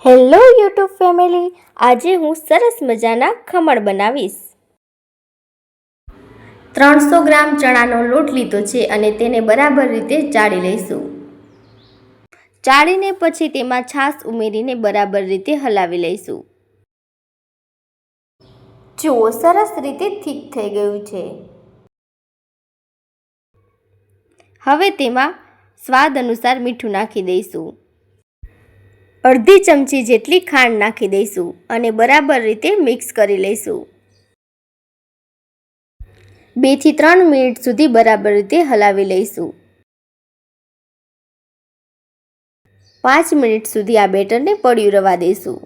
Hello YouTube family, આજે હું સરસ મજાના ખમણ બનાવીશ। 300 ગ્રામ ચણાનો લોટ લીધો છે અને તેને બરાબર રીતે ચાળી લઈશું। ચાળીને પછી તેમાં છાશ ઉમેરીને બરાબર રીતે હલાવી લઈશું। જુઓ, સરસ રીતે થીક થઈ ગયું છે। હવે તેમાં સ્વાદ અનુસાર મીઠું નાખી દઈશું। અડધી ચમચી જેટલી ખાંડ નાખી દઈશું અને બરાબર રીતે મિક્સ કરી લઈશું। 2 થી 3 મિનિટ સુધી બરાબર રીતે હલાવી લઈશું। 5 મિનિટ સુધી આ બેટરને પડ્યું રહેવા દઈશું।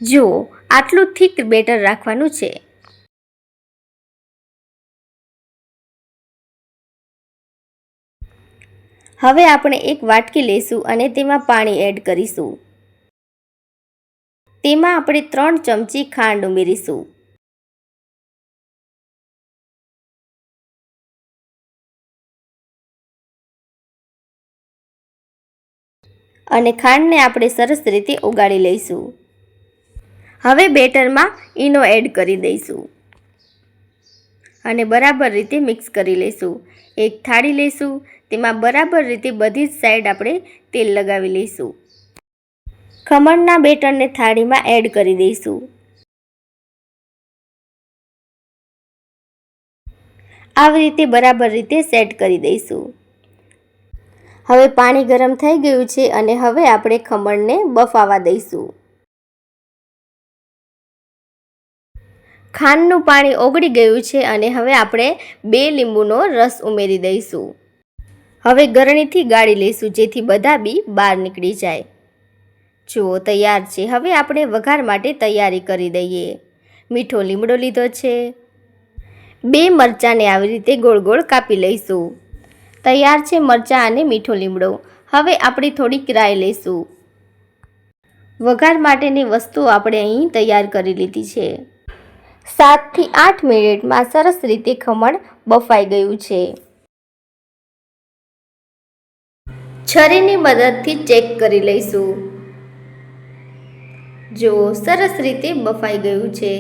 જુઓ, આટલું થીક બેટર રાખવાનું છે। હવે આપણે એક વાટકી લઈશું અને તેમાં પાણી એડ કરીશું। તેમાં આપણે 3 ચમચી ખાંડ ઉમેરીશું। અને ખાંડને આપણે સરસ રીતે ઓગાળી લઈશું। હવે બેટરમાં ઈનો એડ કરી દઈશું અને બરાબર રીતે મિક્સ કરી લઈશું। એક થાળી લઈશું, તેમાં બરાબર રીતે બધી જ સાઈડ આપણે તેલ લગાવી લઈશું। ખમણના બેટરને થાળીમાં એડ કરી દઈશું। આવી રીતે બરાબર રીતે સેટ કરી દઈશું। હવે પાણી ગરમ થઈ ગયું છે અને હવે આપણે ખમણને બફાવા દઈશું। ખાંડનું પાણી ઓગળી ગયું છે અને હવે આપણે 2 લીંબુનો રસ ઉમેરી દઈશું। હવે ગરણીથી ગાળી લઈશું જેથી બધા બી બહાર નીકળી જાય। જુઓ, તૈયાર છે। હવે આપણે વઘાર માટે તૈયારી કરી દઈએ। મીઠો લીમડો લીધો છે। 2 મરચાંને આવી રીતે ગોળ ગોળ કાપી લઈશું। તૈયાર છે મરચાં અને મીઠો લીમડો। હવે આપણે થોડીક રાઈ લઈશું। વઘાર માટેની વસ્તુઓ આપણે અહીં તૈયાર કરી લીધી છે। 7 થી 8 મિનિટમાં સરસ રીતે ખમણ બફાઈ ગયું છે। છરીની મદદથી ચેક કરી લઈશું। જુઓ, સરસ રીતે બફાઈ ગયું છે।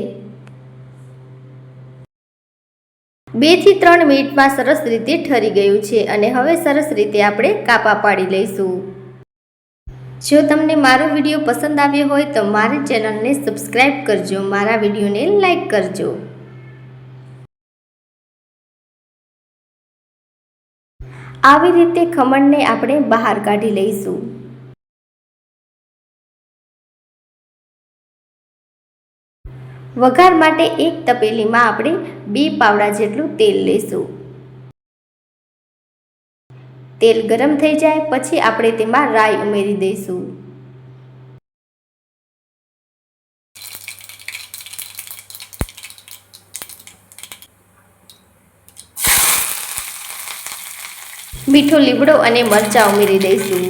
2 થી 3 મિનિટમાં સરસ રીતે ઠરી ગયું છે અને હવે સરસ રીતે આપણે કાપા પાડી લઈશું। જો તમને મારો વિડીયો પસંદ આવ્યો હોય તો મારી ચેનલને સબસ્ક્રાઈબ કરજો, મારા વિડીયોને લાઈક કરજો। આવી રીતે ખમણને આપણે બહાર કાઢી લઈશું। વઘાર માટે એક તપેલીમાં આપણે 2 પાવડા જેટલું તેલ લઈશું। તેલ ગરમ થઈ જાય પછી આપણે તેમાં રાઈ ઉમેરી દઈશું। મીઠો લીમડો અને મરચાં ઉમેરી દઈશું।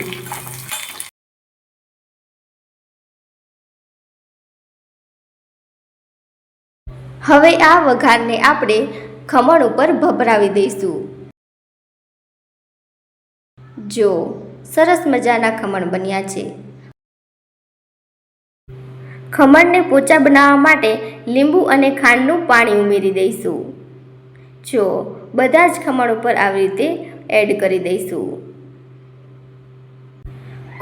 હવે આ વઘારને આપણે ખમણ ઉપર ભભરાવી દઈશું। જો, સરસ મજાના ખમણ બન્યા છે। ખમણને પોચા બનાવવા માટે લીંબુ અને ખાંડનું પાણી ઉમેરી દઈશું। જો, બધા જ ખમણ ઉપર આવી રીતે એડ કરી દઈશું।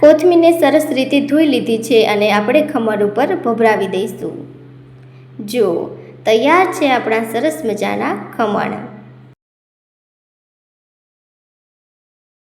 કોથમીરને સરસ રીતે ધોઈ લીધી છે અને આપણે ખમણ ઉપર ભભરાવી દઈશું। જો, તૈયાર છે આપણા સરસ મજાના ખમણ।